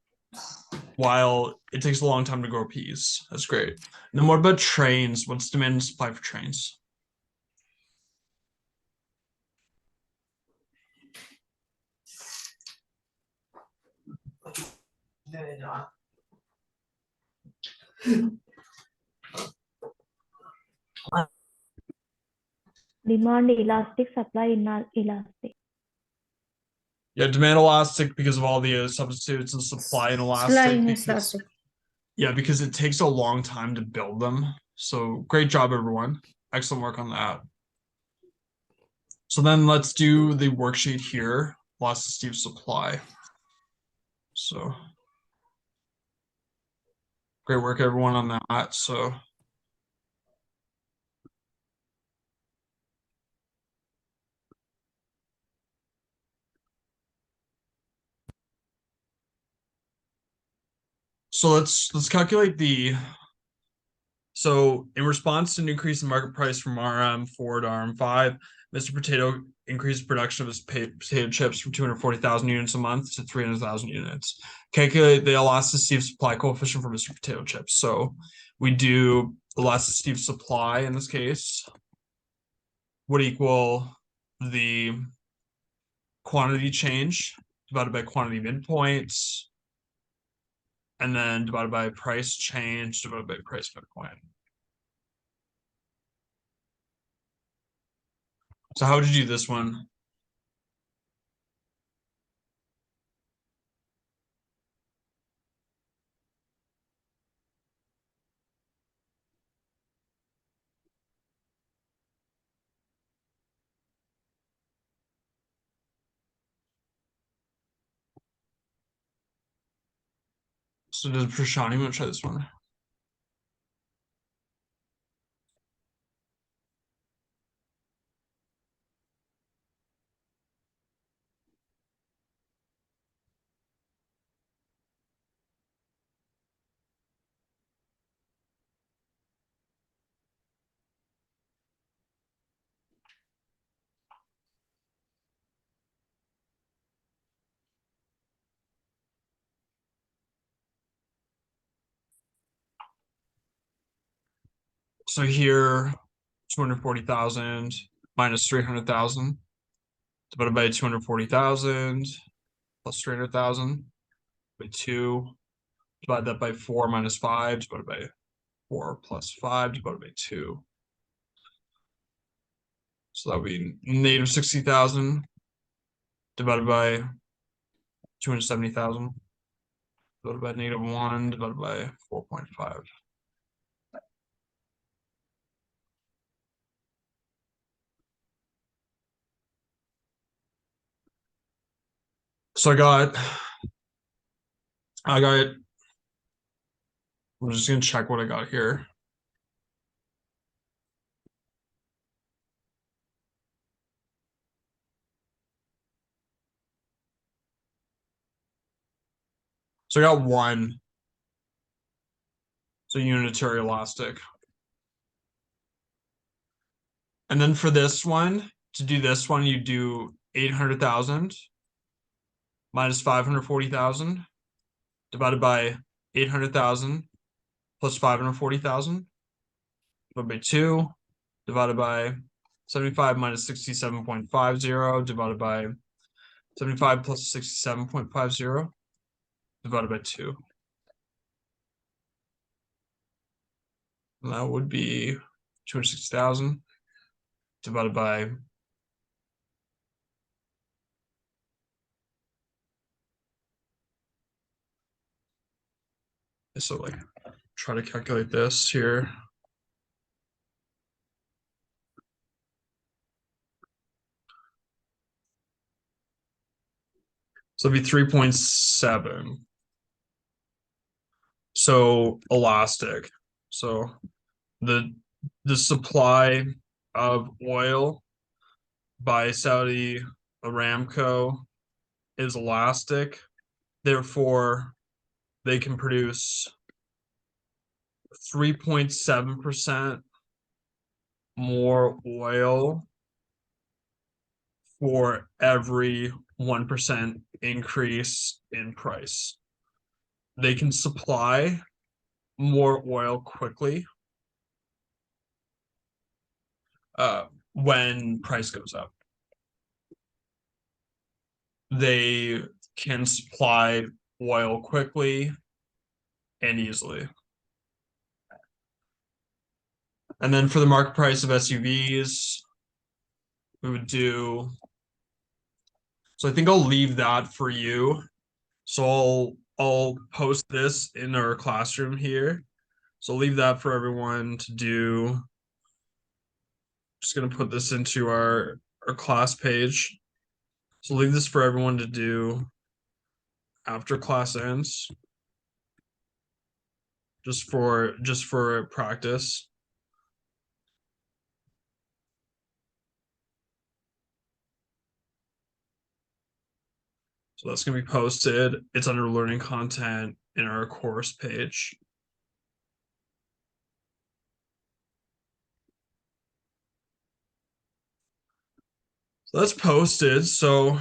while it takes a long time to grow peas. That's great. And then what about trains? What's demand and supply for trains? Demand elastic, supply inelastic. Yeah, demand elastic because of all the substitutes and supply inelastic Supply because inelastic. Yeah, because it takes a long time to build them. So great job, everyone. Excellent work on that. So then let's do the worksheet here, elasticity of supply. So great work, everyone, on that. So let's calculate the. So in response to an increase in market price from RM4 to RM5, Mr. Potato increased production of his potato chips from 240,000 units a month to 300,000 units. Calculate the elasticity of supply coefficient for Mr. Potato Chips. So we do elasticity of supply in this case would equal the quantity change divided by quantity midpoints, and then divided by price change divided by price midpoint. So how would you do this one? So does Prashani want to try this one? So here, 240,000 minus 300,000 divided by 240,000 plus 300,000 by 2. Divide that by 4 minus 5 divided by 4 plus 5 divided by 2. So that would be negative 60,000 divided by 270,000 divided by negative 1 divided by 4.5. So I got, I'm just gonna check what I got here. So I got 1. So unitary elastic. And then for this one, to do this one, you do 800,000 minus 540,000 divided by 800,000 plus 540,000 divided by 2 divided by 75 minus 67.50 divided by 75 plus 67.50 divided by 2. And that would be 260,000 divided by so like try to calculate this here. So it'd be 3.7. So elastic. So the supply of oil by Saudi Aramco is elastic. Therefore, they can produce 3.7% more oil for every 1% increase in price. They can supply more oil quickly when price goes up. They can supply oil quickly and easily. And then for the market price of SUVs, we would do. So I think I'll leave that for you. So I'll post this in our classroom here. So I'll leave that for everyone to do. Just gonna put this into our class page. So leave this for everyone to do after class ends. Just for practice. So that's gonna be posted. It's under learning content in our course page. So that's posted. So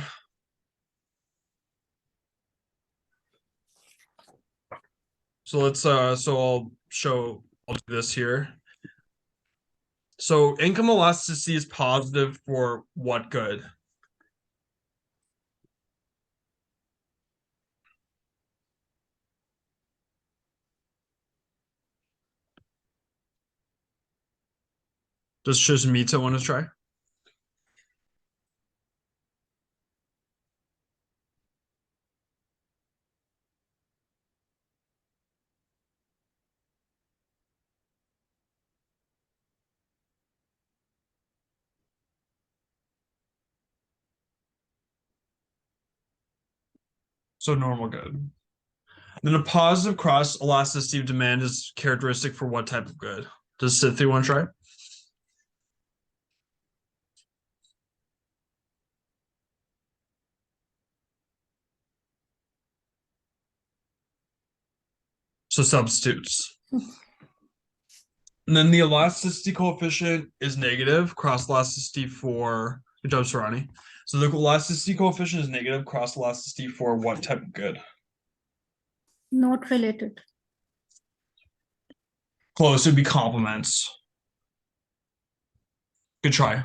let's so I'll do this here. So income elasticity is positive for what good? Does Shizmita want to try? So normal good. Then a positive cross elasticity of demand is characteristic for what type of good? Does Cynthia want to try? So substitutes. And then the elasticity coefficient is negative, cross elasticity for, good job, Sarani. So the elasticity coefficient is negative, cross elasticity for what type of good? Not related. Close, it would be complements. Good try.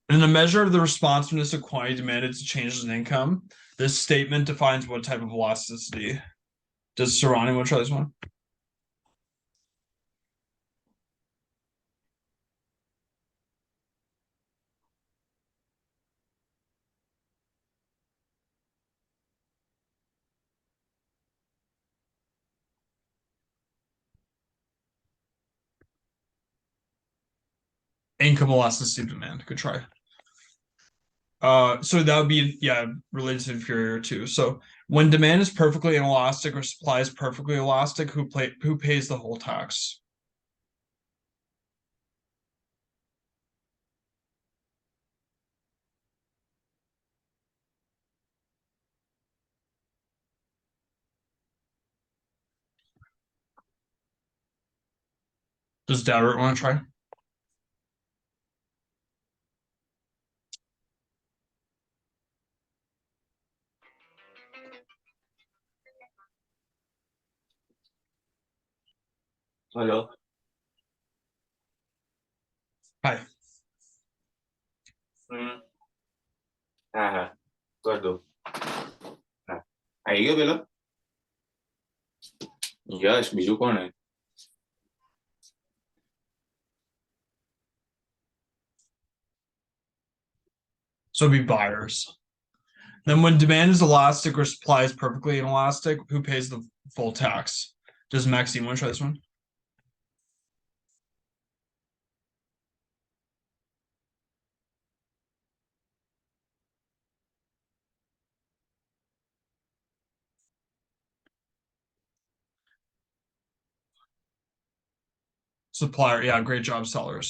And the measure of the responsiveness of quantity demanded to changes in income. This statement defines what type of elasticity. Does Sarani want to try this one? Income elasticity of demand. Good try. So that would be, yeah, related to inferior too. So when demand is perfectly inelastic or supply is perfectly elastic, who pays the whole tax? Does Dowdert want to try? Hello. Hi. હા હા કર દો હા આવી ગયો પેલો યશ બીજું કોણ હે So it'd be buyers. Then when demand is elastic or supply is perfectly inelastic, who pays the full tax? Does Maxine want to try this one? Supplier, yeah, great job, sellers.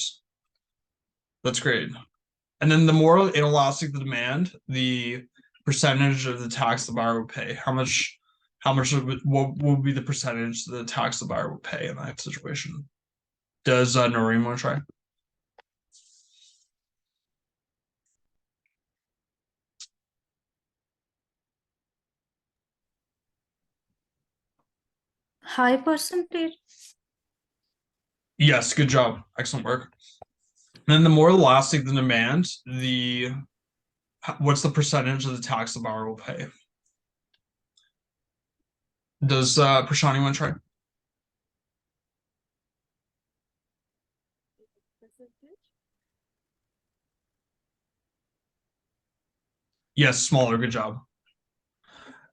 That's great. And then the more inelastic the demand, the percentage of the tax the buyer would pay. How much of it, what would be the percentage the tax the buyer would pay in that situation? Does Noreen want to try? High percentage. Yes, good job. Excellent work. And then the more elastic the demand, what's the percentage of the tax the buyer will pay? Does Prashani want to try? Yes, smaller. Good job.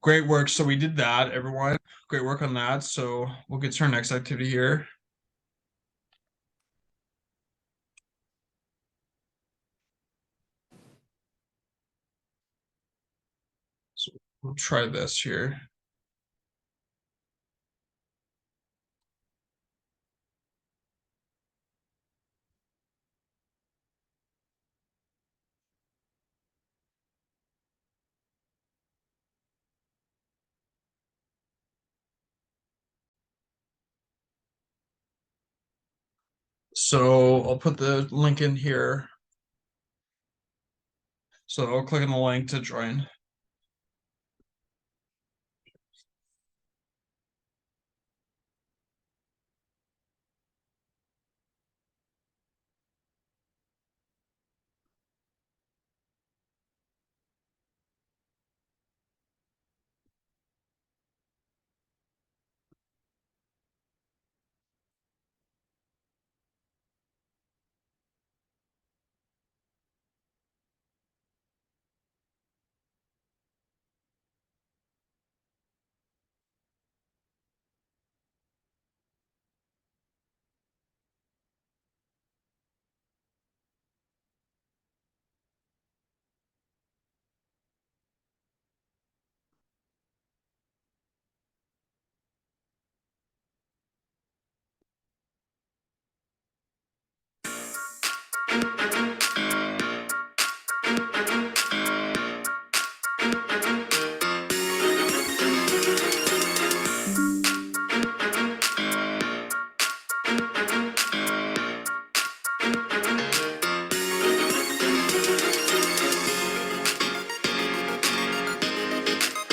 Great work. So we did that, everyone. Great work on that. So we'll get to our next activity here. So we'll try this here. So I'll put the link in here. So I'll click on the link to join.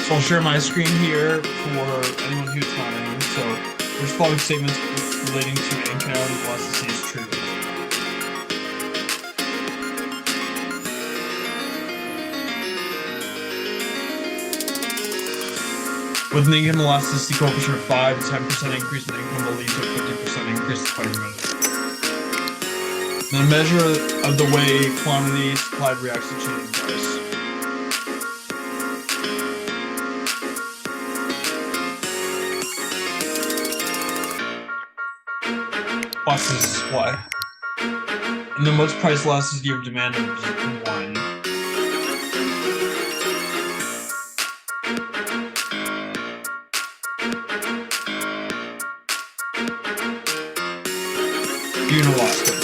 So I'll share my screen here for anyone who's not in. So there's following statements relating to income elasticity is true. With an income elasticity coefficient of 5, 10% increase in income will lead to a 50% increase in quantity measure. The measure of the way quantity supplied reacts to change in price. Elasticity supply. And then what's price elasticity of demand of 1? Inelastic.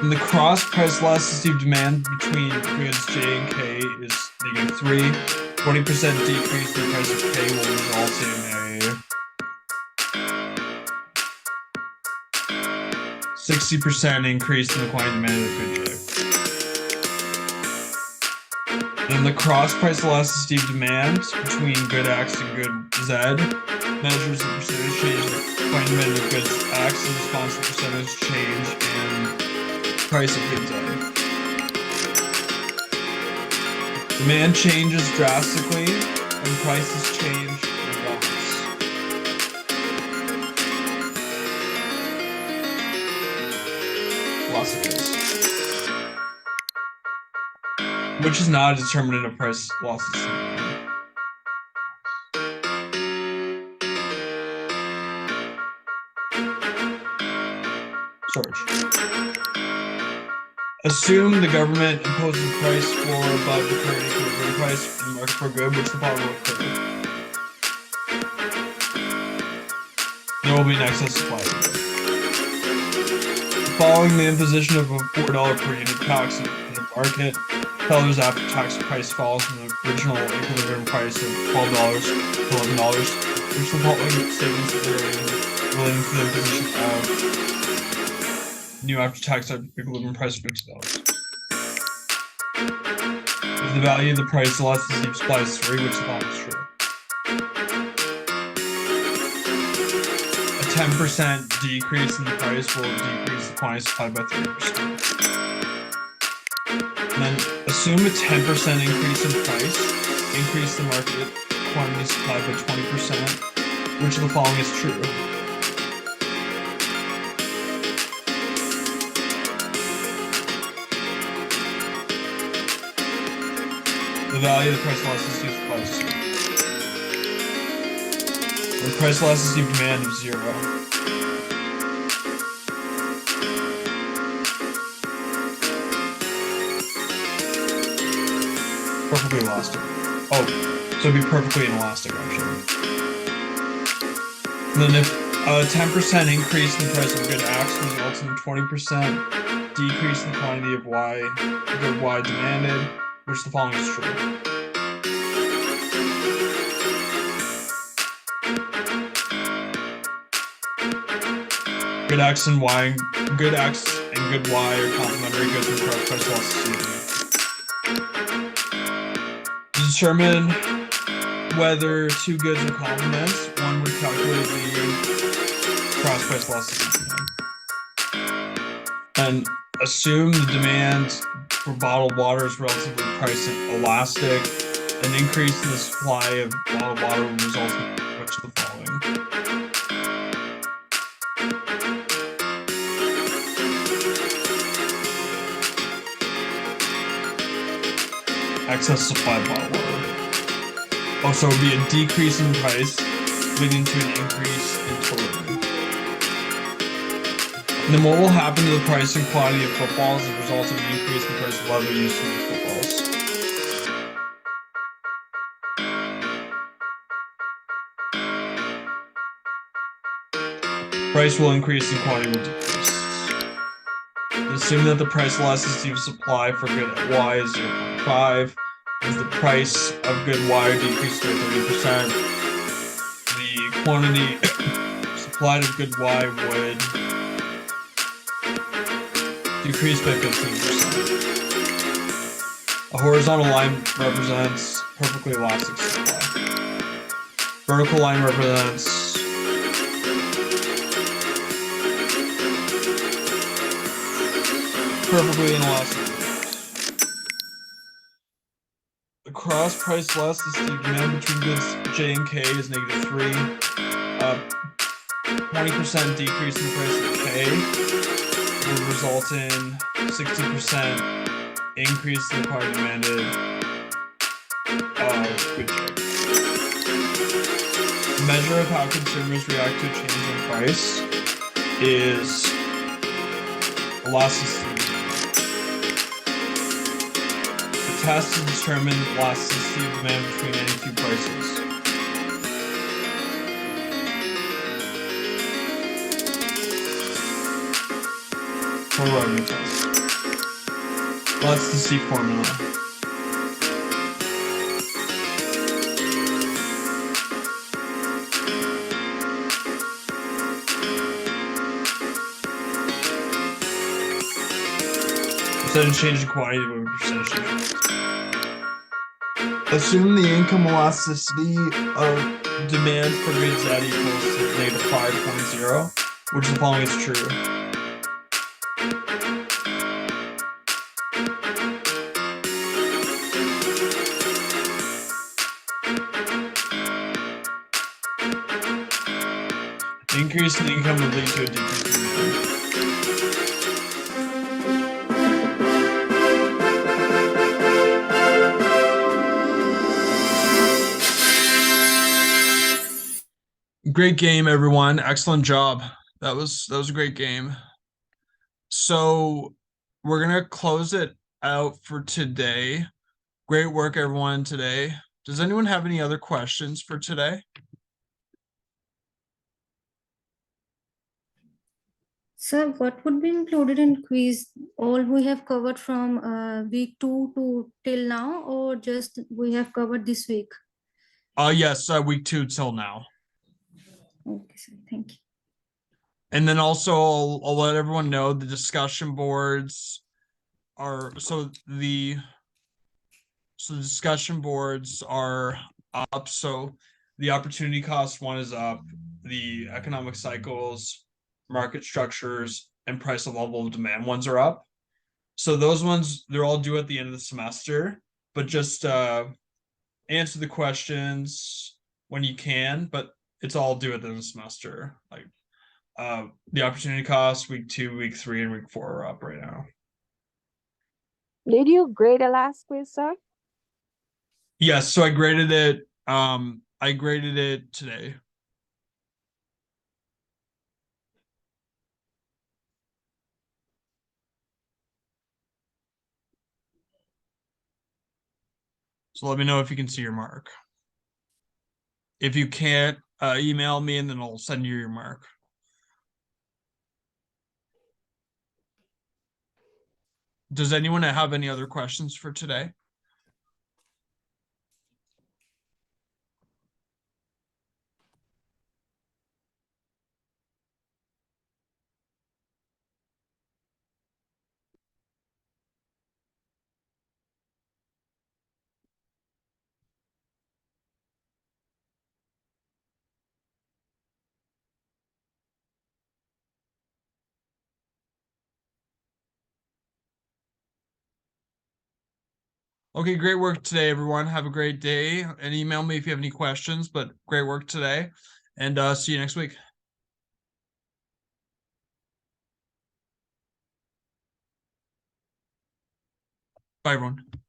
And the cross price elasticity of demand between goods J and K is -3. 20% decrease in the price of K will result in a 60% increase in the quantity demanded of good J. And the cross price elasticity of demand between good X and good Z measures the percentage change in quantity demanded of goods X in response to percentage change in price of goods Z. Demand changes drastically and prices change once. Which is not a determinant of price elasticity. Search. Assume the government imposes a price floor above the current equilibrium price in the market for a good, which the following will occur. There will be an excess supply of good. Following the imposition of a $4 per unit tax in the market, sellers after tax price falls from the original equilibrium price of $12 to $11, which the following statements relating to the imposition of new after tax equilibrium price of $50. If the value of the price elasticity of supply is 3, which the following is true. A 10% decrease in the price will decrease the quantity supplied by 30%. And then assume a 10% increase in price, increase the market quantity supplied by 20%, which of the following is true. The value of the price elasticity of supply is 0. The price elasticity of demand of 0. Perfectly elastic. Oh, so it'd be perfectly inelastic, actually. And then if a 10% increase in the price of good X results in a 20% decrease in the quantity of good Y demanded, which the following is true. Good X and good Y are complementary goods with correct price elasticity. To determine whether two goods are complements, one would calculate the cross price elasticity and assume the demand for bottled water is relatively price elastic. An increase in the supply of bottled water will result in which of the following? Excess supply of bottled water. Also, it would be a decrease in price, leading to an increase in total. And then what will happen to the price and quantity of footballs as a result of the increase in the price of leather used to make footballs? Price will increase and quantity will decrease. Assume that the price elasticity of supply for good Y is 0.5. As the price of good Y decreased by 30%, the quantity supplied of good Y would decrease by 15%. A horizontal line represents perfectly elastic supply. Vertical line represents perfectly inelastic. The cross price elasticity demand between goods J and K is -3. 20% decrease in the price of K would result in 60% increase in the quantity demanded of good J. The measure of how consumers react to a change in price is elasticity. Test to determine elasticity of demand between any two prices. For revenue test. That's the C formula. Percentage change in quantity with percentage change. Assume the income elasticity of demand for goods Z equals -5.0, which the following is true. The increase in income would lead to a decrease in demand. Great game, everyone. Excellent job. That was a great game. So we're gonna close it out for today. Great work, everyone, today. Does anyone have any other questions for today? Sir, what would be included in quiz? All we have covered from week 2 to till now, or just we have covered this week? Yes, week 2 till now. Okay, sir. Thank you. And then also I'll let everyone know the discussion boards are the discussion boards are up. So the opportunity cost one is up, the economic cycles, market structures, and price and level of demand ones are up. So those ones, they're all due at the end of the semester, but just answer the questions when you can, but it's all due at the end of the semester. Like the opportunity cost, week 2, week 3, and week 4 are up right now. Did you grade the last quiz, sir? Yes, so I graded it. I graded it today. So let me know if you can see your mark. If you can't, email me and then I'll send you your mark. Does anyone have any other questions for today? Okay, great work today, everyone. Have a great day and email me if you have any questions, but great work today and see you next week. Bye, everyone.